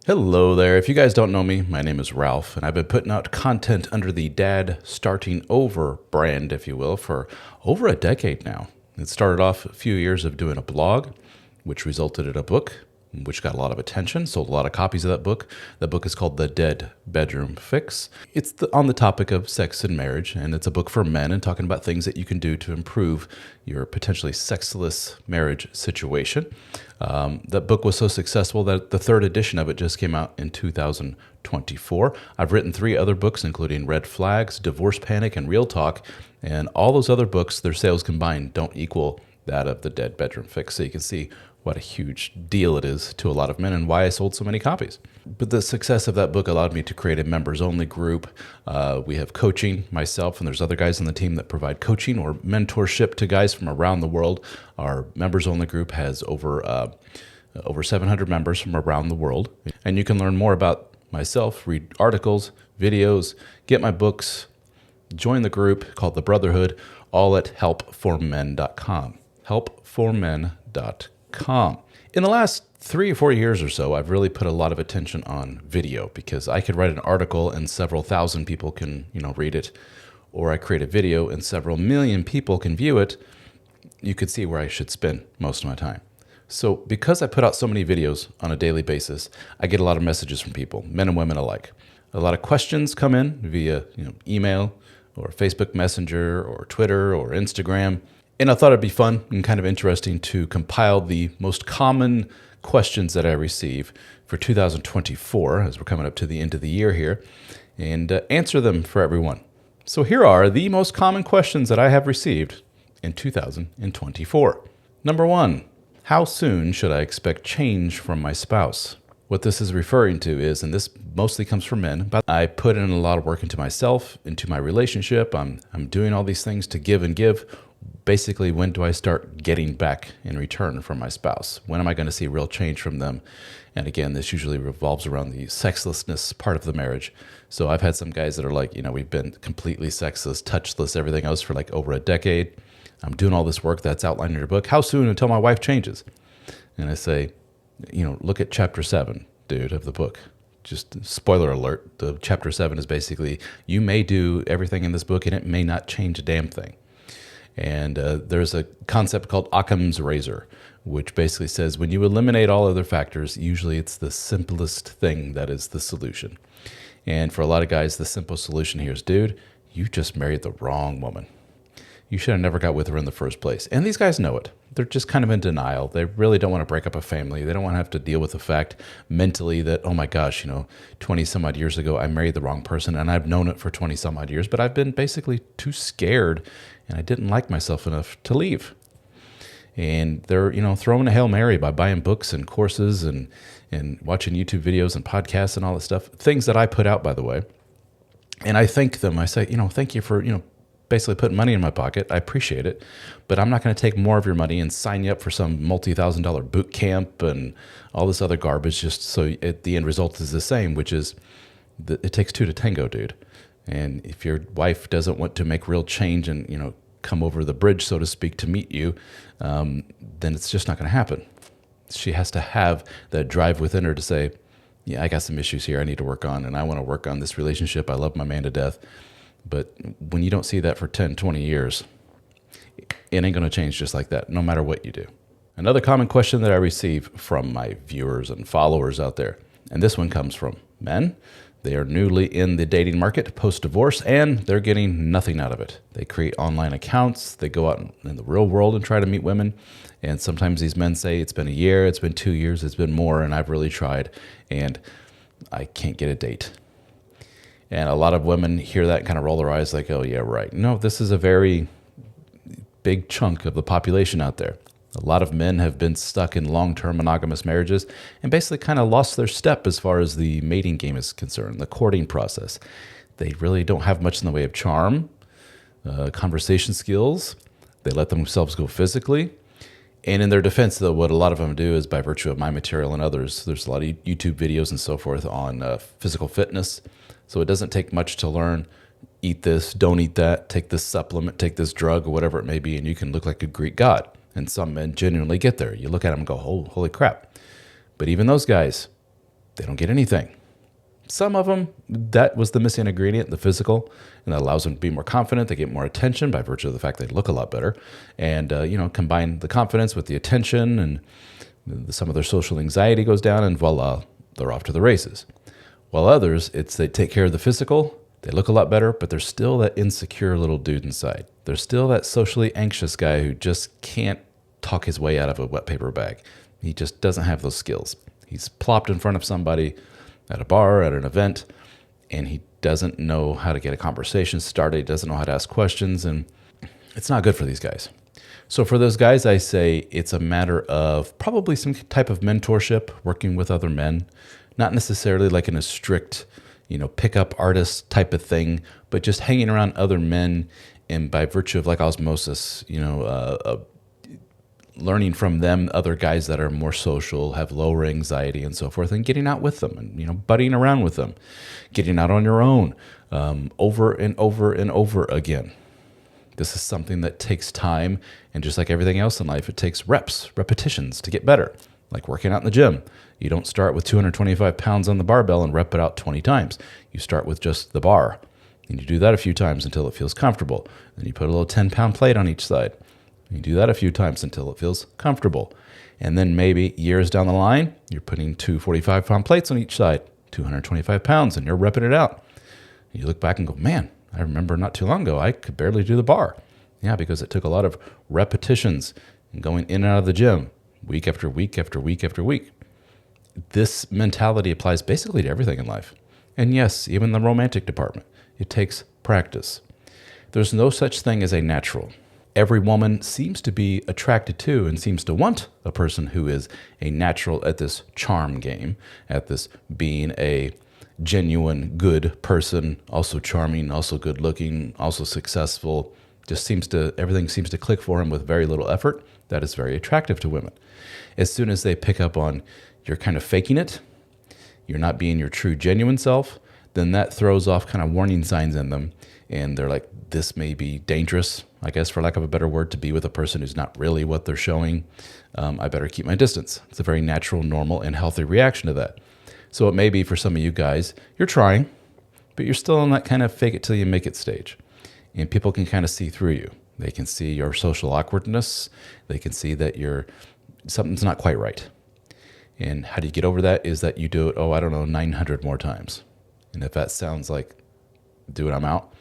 Hello there. If you guys don't know me, my name is Ralph, and I've been putting out content under the Dad Starting Over brand, if you will, for over a decade now. It started off a few years of doing a blog, which resulted in a book, which got a lot of attention, sold a lot of copies of that book. The book is called The Dead Bedroom Fix. It's on the topic of sex and marriage, and it's a book for men and talking about things that you can do to improve your potentially sexless marriage situation. That book was so successful that the third edition of it just came out in 2024. I've written 3 other books, including Red Flags, Divorce Panic, and Real Talk, and all those other books, their sales combined don't equal that of The Dead Bedroom Fix. So you can see what a huge deal it is to a lot of men and why I sold so many copies. But the success of that book allowed me to create a members-only group. We have coaching, myself, and there's other guys on the team that provide coaching or mentorship to guys from around the world. Our members-only group has over 700 members from around the world. And you can learn more about myself, read articles, videos, get my books, join the group called the Brotherhood, all at helpformen.com. helpformen.com. In the last 3 or 4 years or so, I've really put a lot of attention on video because I could write an article and several thousand people can, read it, or I create a video and several million people can view it. You could see where I should spend most of my time. So because I put out so many videos on a daily basis, I get a lot of messages from people, men and women alike. A lot of questions come in via email or Facebook Messenger or Twitter or Instagram. And I thought it'd be fun and kind of interesting to compile the most common questions that I receive for 2024, as we're coming up to the end of the year here, and answer them for everyone. So here are the most common questions that I have received in 2024. Number 1, how soon should I expect change from my spouse? What this is referring to is, and this mostly comes from men, but I put in a lot of work into myself, into my relationship. I'm doing all these things to give and give. Basically, when do I start getting back in return from my spouse? When am I going to see real change from them? And again, this usually revolves around the sexlessness part of the marriage. So I've had some guys that are like, we've been completely sexless, touchless, everything else for like over a decade. I'm doing all this work that's outlined in your book. How soon until my wife changes? And I say, look at chapter 7, dude, of the book. Just spoiler alert, the chapter 7 is basically, you may do everything in this book and it may not change a damn thing. And there's a concept called Occam's razor, which basically says when you eliminate all other factors, usually it's the simplest thing that is the solution. And for a lot of guys, the simple solution here is, dude, you just married the wrong woman. You should have never got with her in the first place. And these guys know it. They're just kind of in denial. They really don't want to break up a family. They don't want to have to deal with the fact mentally that, oh my gosh, 20 some odd years ago, I married the wrong person and I've known it for 20 some odd years, but I've been basically too scared and I didn't like myself enough to leave. And they're, throwing a Hail Mary by buying books and courses and watching YouTube videos and podcasts and all this stuff, things that I put out, by the way. And I thank them. I say, thank you for, basically putting money in my pocket. I appreciate it, but I'm not going to take more of your money and sign you up for some multi-$1,000 boot camp and all this other garbage just so the end result is the same, which is it takes 2 to tango, dude. And if your wife doesn't want to make real change and, come over the bridge, so to speak, to meet you, then it's just not going to happen. She has to have that drive within her to say, yeah, I got some issues here I need to work on, and I want to work on this relationship. I love my man to death. But when you don't see that for 10, 20 years, it ain't going to change just like that, no matter what you do. Another common question that I receive from my viewers and followers out there, and this one comes from men. They are newly in the dating market post-divorce, and they're getting nothing out of it. They create online accounts. They go out in the real world and try to meet women. And sometimes these men say, it's been a year, it's been 2 years, it's been more, and I've really tried, and I can't get a date. And a lot of women hear that and kind of roll their eyes like, oh, yeah, right. No, this is a very big chunk of the population out there. A lot of men have been stuck in long-term monogamous marriages and basically kind of lost their step as far as the mating game is concerned, the courting process. They really don't have much in the way of charm, conversation skills. They let themselves go physically. And in their defense, though, what a lot of them do is by virtue of my material and others, there's a lot of YouTube videos and so forth on physical fitness. So it doesn't take much to learn, eat this, don't eat that, take this supplement, take this drug, or whatever it may be, and you can look like a Greek god. And some men genuinely get there. You look at them and go, oh, holy crap. But even those guys, they don't get anything. Some of them, that was the missing ingredient, the physical, and that allows them to be more confident. They get more attention by virtue of the fact they look a lot better. And, combine the confidence with the attention, and some of their social anxiety goes down, and voila, they're off to the races. While others, they take care of the physical, they look a lot better, but there's still that insecure little dude inside. There's still that socially anxious guy who just can't talk his way out of a wet paper bag. He just doesn't have those skills. He's plopped in front of somebody at a bar, at an event, and he doesn't know how to get a conversation started. He doesn't know how to ask questions, and it's not good for these guys. So for those guys, I say it's a matter of probably some type of mentorship, working with other men, not necessarily like in a strict, pickup artist type of thing, but just hanging around other men, and by virtue of like osmosis, learning from them, other guys that are more social, have lower anxiety and so forth, and getting out with them and, buddying around with them, getting out on your own over and over and over again. This is something that takes time, and just like everything else in life, it takes repetitions to get better. Like working out in the gym. You don't start with 225 pounds on the barbell and rep it out 20 times. You start with just the bar, and you do that a few times until it feels comfortable. Then you put a little 10-pound plate on each side. You do that a few times until it feels comfortable. And then maybe years down the line, you're putting two 45-pound plates on each side, 225 pounds, and you're repping it out. And you look back and go, man, I remember not too long ago, I could barely do the bar. Yeah, because it took a lot of repetitions and going in and out of the gym week after week after week after week. This mentality applies basically to everything in life. And yes, even the romantic department, it takes practice. There's no such thing as a natural. Every woman seems to be attracted to and seems to want a person who is a natural at this charm game, at this being a genuine good person, also charming, also good looking, also successful. Everything seems to click for him with very little effort. That is very attractive to women. As soon as they pick up on you're kind of faking it, you're not being your true genuine self, then that throws off kind of warning signs in them. And they're like, this may be dangerous, I guess, for lack of a better word, to be with a person who's not really what they're showing. I better keep my distance. It's a very natural, normal, and healthy reaction to that. So it may be for some of you guys, you're trying, but you're still on that kind of fake it till you make it stage. And people can kind of see through you. They can see your social awkwardness. They can see that something's not quite right. And how do you get over that is that you do it, 900 more times. And if that sounds like, dude, I'm out,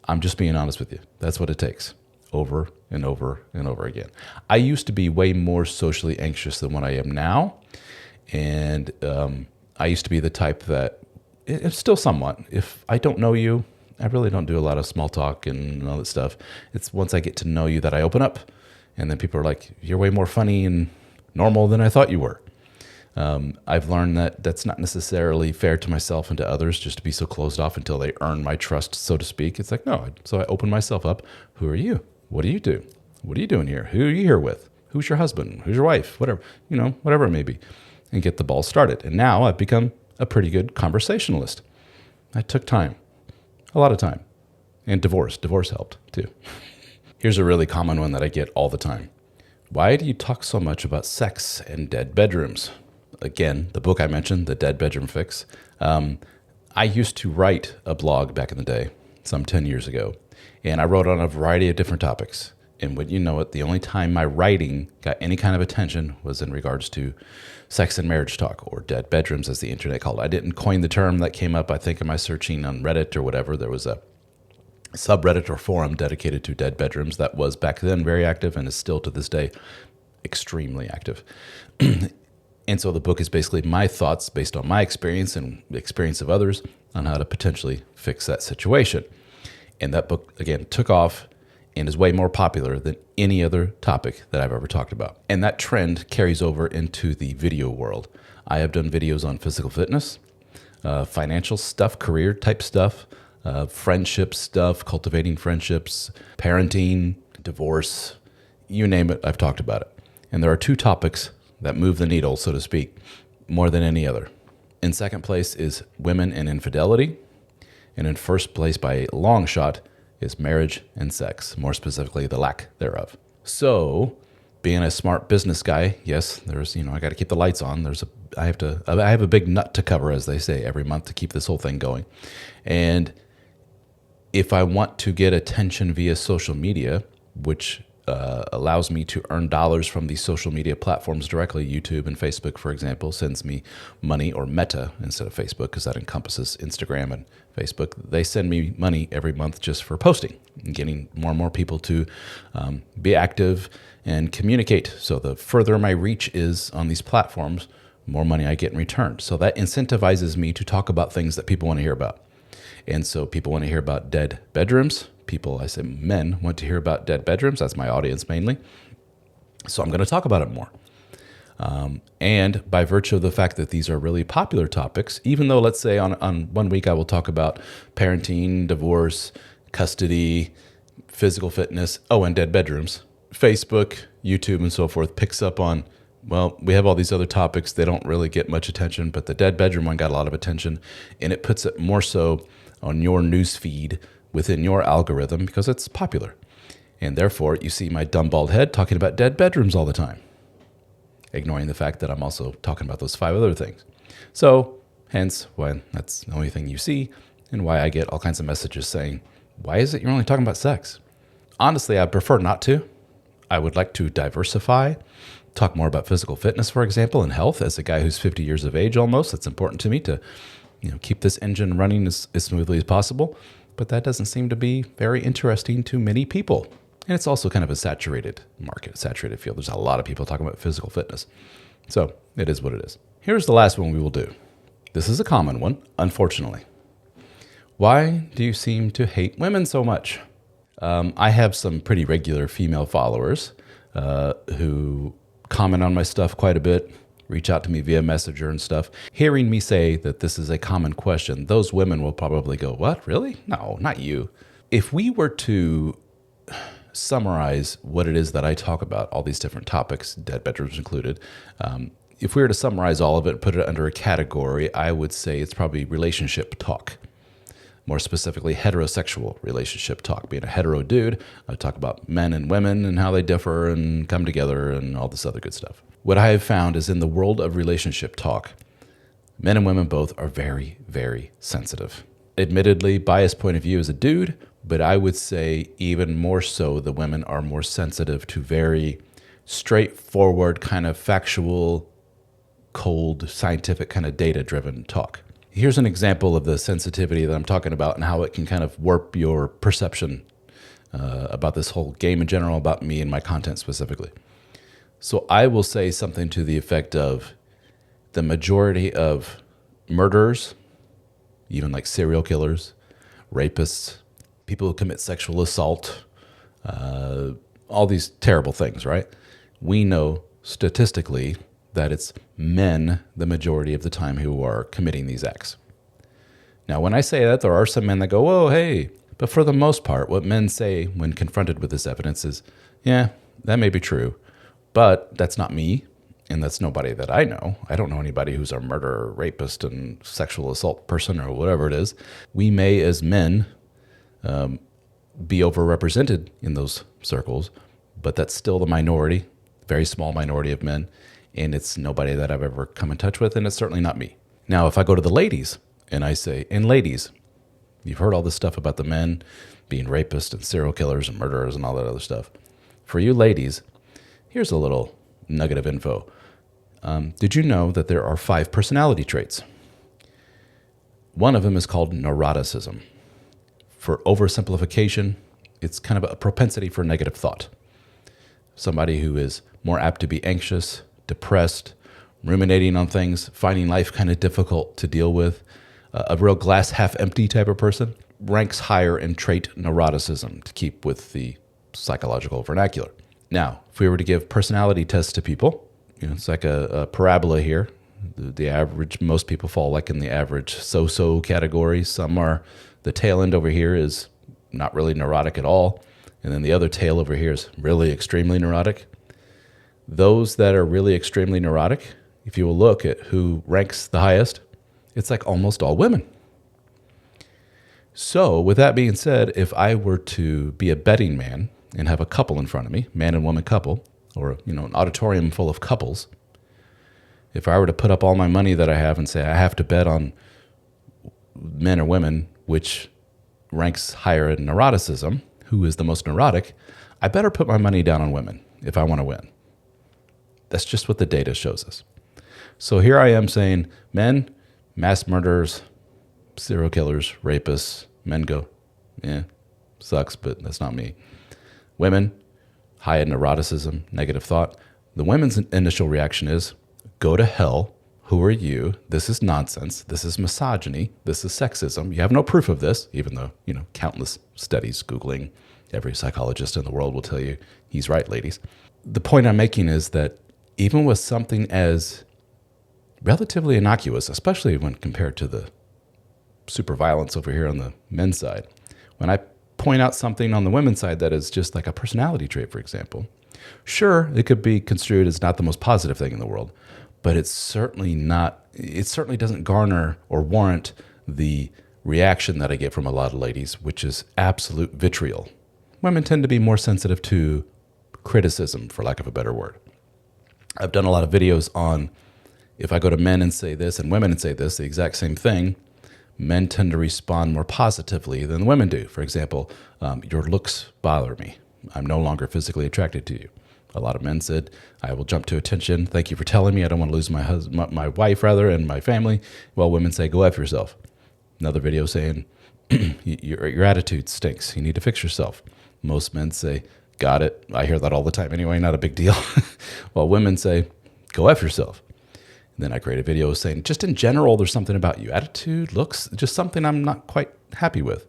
I'm just being honest with you. That's what it takes, over and over and over again. I used to be way more socially anxious than what I am now. And I used to be the type that, it's still somewhat, if I don't know you, I really don't do a lot of small talk and all that stuff. It's once I get to know you that I open up, and then people are like, you're way more funny and normal than I thought you were. I've learned that that's not necessarily fair to myself and to others just to be so closed off until they earn my trust, so to speak. It's like, no. So I open myself up. Who are you? What do you do? What are you doing here? Who are you here with? Who's your husband? Who's your wife? Whatever, whatever it may be, and get the ball started. And now I've become a pretty good conversationalist. I took time, a lot of time, and divorce. Divorce helped too. Here's a really common one that I get all the time. Why do you talk so much about sex and dead bedrooms? Again, the book I mentioned, The Dead Bedroom Fix. I used to write a blog back in the day, some 10 years ago, and I wrote on a variety of different topics. And would you know it, the only time my writing got any kind of attention was in regards to sex and marriage talk, or dead bedrooms as the internet called it. I didn't coin the term. That came up, I think, in my searching on Reddit or whatever. There was a subreddit or forum dedicated to dead bedrooms that was back then very active and is still to this day extremely active. And so the book is basically my thoughts based on my experience and the experience of others on how to potentially fix that situation. And that book, again, took off and is way more popular than any other topic that I've ever talked about. And that trend carries over into the video world. I have done videos on physical fitness, financial stuff, career type stuff, friendship stuff, cultivating friendships, parenting, divorce, you name it, I've talked about it. And there are two topics that move the needle, so to speak, more than any other. In second place is women and infidelity. And in first place, by a long shot, is marriage and sex, more specifically, the lack thereof. So, being a smart business guy, yes, I got to keep the lights on. There's a I have a big nut to cover, as they say, every month to keep this whole thing going. And if I want to get attention via social media, which allows me to earn dollars from these social media platforms directly, YouTube and Facebook, for example, sends me money, or Meta instead of Facebook, because that encompasses Instagram and Facebook. They send me money every month just for posting and getting more and more people to be active and communicate. So the further my reach is on these platforms, more money I get in return. So that incentivizes me to talk about things that people want to hear about. And so people want to hear about dead bedrooms. Men want to hear about dead bedrooms. That's my audience mainly. So I'm going to talk about it more. And by virtue of the fact that these are really popular topics, even though, let's say on 1 week I will talk about parenting, divorce, custody, physical fitness, and dead bedrooms, Facebook, YouTube, and so forth picks up on, well, we have all these other topics. They don't really get much attention, but the dead bedroom one got a lot of attention, and it puts it more so on your news feed within your algorithm because it's popular. And therefore, you see my dumb bald head talking about dead bedrooms all the time, ignoring the fact that I'm also talking about those 5 other things. So, hence why that's the only thing you see, and why I get all kinds of messages saying, why is it you're only talking about sex? Honestly, I prefer not to. I would like to diversify, talk more about physical fitness, for example, and health. As a guy who's 50 years of age almost, it's important to me to keep this engine running as smoothly as possible. But that doesn't seem to be very interesting to many people. And it's also kind of a saturated market, a saturated field. There's a lot of people talking about physical fitness. So it is what it is. Here's the last one we will do. This is a common one, unfortunately. Why do you seem to hate women so much? I have some pretty regular female followers who comment on my stuff quite a bit, reach out to me via Messenger and stuff. Hearing me say that this is a common question, those women will probably go, what, really? No, not you. If we were to summarize what it is that I talk about, all these different topics, dead bedrooms included, if we were to summarize all of it and put it under a category, I would say it's probably relationship talk. More specifically, heterosexual relationship talk. Being a hetero dude, I talk about men and women and how they differ and come together and all this other good stuff. What I have found is in the world of relationship talk, men and women both are very, very sensitive. Admittedly, biased point of view as a dude, but I would say even more so the women are more sensitive to very straightforward, kind of factual, cold, scientific, kind of data-driven talk. Here's an example of the sensitivity that I'm talking about and how it can kind of warp your perception about this whole game in general, about me and my content specifically. So I will say something to the effect of the majority of murderers, even like serial killers, rapists, people who commit sexual assault, all these terrible things, right? We know statistically that it's men the majority of the time who are committing these acts. Now, when I say that, there are some men that go, oh, hey, but for the most part, what men say when confronted with this evidence is, yeah, that may be true, but that's not me, and that's nobody that I know. I don't know anybody who's a murderer, rapist, and sexual assault person or whatever it is. We may, as men, be overrepresented in those circles, but that's still the minority, very small minority of men, and it's nobody that I've ever come in touch with, and it's certainly not me. Now, if I go to the ladies and I say, and ladies, you've heard all this stuff about the men being rapists and serial killers and murderers and all that other stuff. For you ladies, here's a little nugget of info. Did you know that there are 5 personality traits? One of them is called neuroticism. For oversimplification, it's kind of a propensity for negative thought. Somebody who is more apt to be anxious, depressed, ruminating on things, finding life kind of difficult to deal with, a real glass half empty type of person, ranks higher in trait neuroticism, to keep with the psychological vernacular. Now, if we were to give personality tests to people, it's like a parabola here. The average, most people fall like in the average so-so category. Some are, the tail end over here is not really neurotic at all. And then the other tail over here is really extremely neurotic. Those that are really extremely neurotic, if you will look at who ranks the highest, it's like almost all women. So with that being said, if I were to be a betting man and have a couple in front of me, man and woman couple, or an auditorium full of couples, If I were to put up all my money that I have and say I have to bet on men or women, which ranks higher in neuroticism, who is the most neurotic, I better put my money down on women if I want to win. That's just what the data shows us. So here I am saying, men, mass murderers, serial killers, rapists, men go, yeah, sucks, but that's not me. Women, high in neuroticism, negative thought. The women's initial reaction is, go to hell. Who are you? This is nonsense. This is misogyny. This is sexism. You have no proof of this, even though, countless studies, Googling, every psychologist in the world will tell you he's right, ladies. The point I'm making is that even with something as relatively innocuous, especially when compared to the super violence over here on the men's side, when I point out something on the women's side that is just like a personality trait, for example, sure, it could be construed as not the most positive thing in the world, but it certainly doesn't garner or warrant the reaction that I get from a lot of ladies, which is absolute vitriol. Women tend to be more sensitive to criticism, for lack of a better word. I've done a lot of videos on if I go to men and say this and women and say this, the exact same thing, men tend to respond more positively than women do. For example, your looks bother me. I'm no longer physically attracted to you. A lot of men said, I will jump to attention. Thank you for telling me. I don't want to lose my wife, and my family. Well, women say, go F yourself. Another video saying, your attitude stinks. You need to fix yourself. Most men say, got it. I hear that all the time anyway, not a big deal. While women say, go F yourself. And then I create a video saying, just in general, there's something about you. Attitude, looks, just something I'm not quite happy with.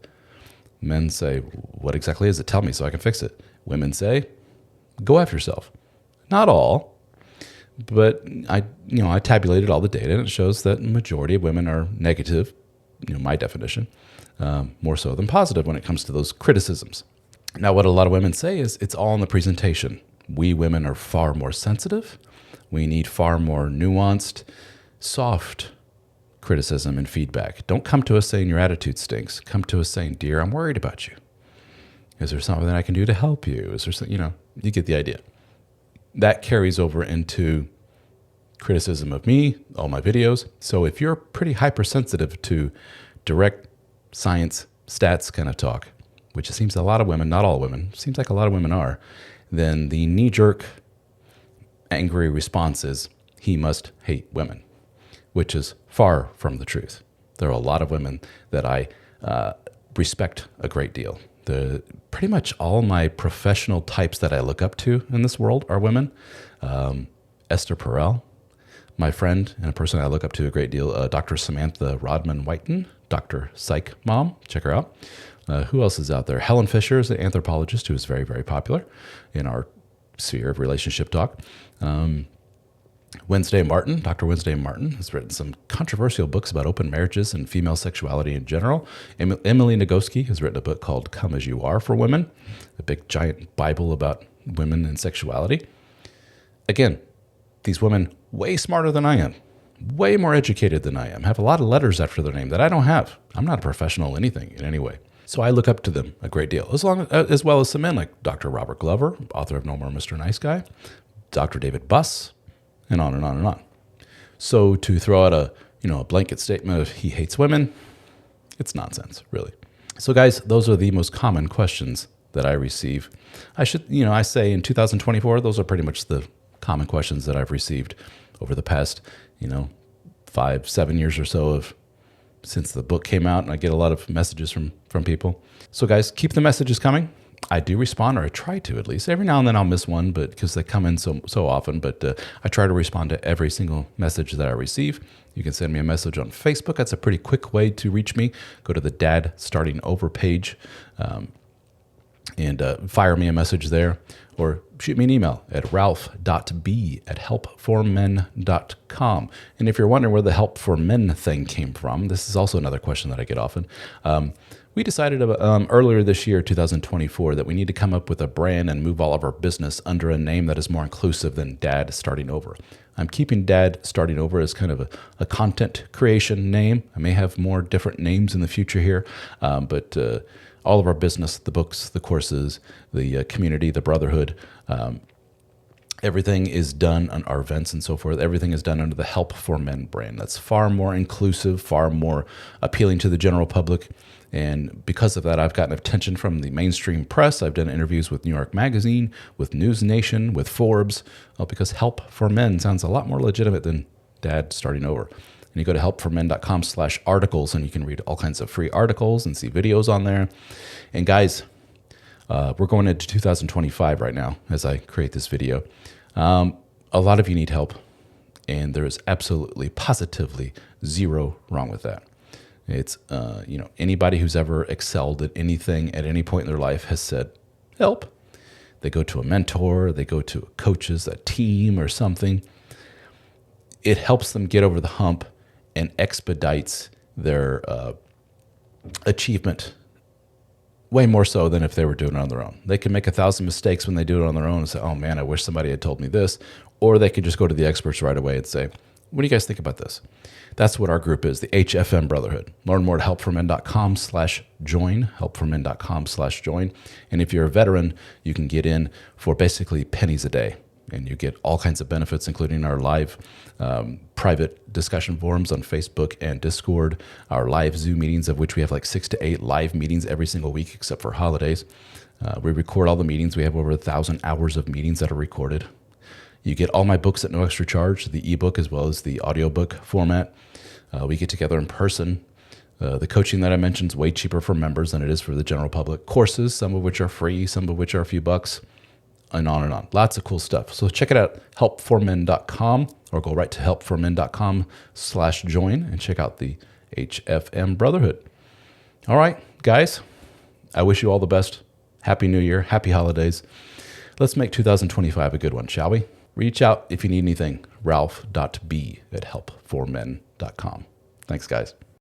Men say, what exactly is it? Tell me so I can fix it. Women say, go F yourself. Not all, but I tabulated all the data, and it shows that the majority of women are negative, my definition, more so than positive when it comes to those criticisms. Now, what a lot of women say is it's all in the presentation. We women are far more sensitive. We need far more nuanced, soft criticism and feedback. Don't come to us saying your attitude stinks. Come to us saying, dear, I'm worried about you. Is there something that I can do to help you? Is there something, you get the idea. That carries over into criticism of me, all my videos. So if you're pretty hypersensitive to direct science, stats kind of talk, which it seems a lot of women, not all women, seems like a lot of women are, then the knee-jerk angry response is, he must hate women, which is far from the truth. There are a lot of women that I respect a great deal. Pretty much all my professional types that I look up to in this world are women. Esther Perel, my friend and a person I look up to a great deal, Dr. Samantha Rodman-Whiten, Dr. Psych Mom, check her out. Who else is out there? Helen Fisher is an anthropologist who is very, very popular in our sphere of relationship talk. Wednesday Martin, Dr. Wednesday Martin, has written some controversial books about open marriages and female sexuality in general. Emily Nagoski has written a book called Come As You Are for Women, a big giant Bible about women and sexuality. Again, these women way smarter than I am, way more educated than I am, have a lot of letters after their name that I don't have. I'm not a professional in anything in any way. So I look up to them a great deal, as well as some men like Dr. Robert Glover, author of No More Mr. Nice Guy, Dr. David Buss, and on and on and on. So to throw out a blanket statement of he hates women, it's nonsense, really. So guys, those are the most common questions that I receive. I say in 2024, those are pretty much the common questions that I've received over the past, 5-7 years or so since the book came out, and I get a lot of messages from people. So guys, keep the messages coming. I do respond, or I try to at least. Every now and then I'll miss one, but because they come in so often, but I try to respond to every single message that I receive. You can send me a message on Facebook. That's a pretty quick way to reach me. Go to the Dad Starting Over page and fire me a message there, or shoot me an email at ralph.b@helpformen.com. And if you're wondering where the Help for Men thing came from, this is also another question that I get often. We decided earlier this year, 2024, that we need to come up with a brand and move all of our business under a name that is more inclusive than Dad Starting Over. I'm keeping Dad Starting Over as kind of a content creation name. I may have more different names in the future here, but all of our business, the books, the courses, the community, the brotherhood, Everything is done on our events and so forth. Everything is done under the Help for Men brand. That's far more inclusive, far more appealing to the general public. And because of that, I've gotten attention from the mainstream press. I've done interviews with New York Magazine, with News Nation, with Forbes, because Help for Men sounds a lot more legitimate than Dad starting over. And you go to helpformen.com/articles, and you can read all kinds of free articles and see videos on there. And guys, we're going into 2025 right now as I create this video. A lot of you need help, and there is absolutely, positively zero wrong with that. It's, anybody who's ever excelled at anything at any point in their life has said, help. They go to a mentor, they go to coaches, a team or something. It helps them get over the hump and expedites their achievement way more so than if they were doing it on their own. They can make 1,000 mistakes when they do it on their own and say, oh man, I wish somebody had told me this. Or they could just go to the experts right away and say, what do you guys think about this? That's what our group is, the HFM Brotherhood. Learn more at helpformen.com/join, helpformen.com/join. And if you're a veteran, you can get in for basically pennies a day. And you get all kinds of benefits, including our live private discussion forums on Facebook and Discord, our live Zoom meetings, of which we have like 6 to 8 live meetings every single week, except for holidays. We record all the meetings. We have over 1,000 hours of meetings that are recorded. You get all my books at no extra charge, the ebook as well as the audiobook format. We get together in person. The coaching that I mentioned is way cheaper for members than it is for the general public. Courses, some of which are free, some of which are a few bucks. And on and on. Lots of cool stuff. So check it out, helpformen.com, or go right to helpformen.com/join and check out the HFM Brotherhood. All right, guys, I wish you all the best. Happy New Year. Happy holidays. Let's make 2025 a good one, shall we? Reach out if you need anything. Ralph.b@helpformen.com. Thanks, guys.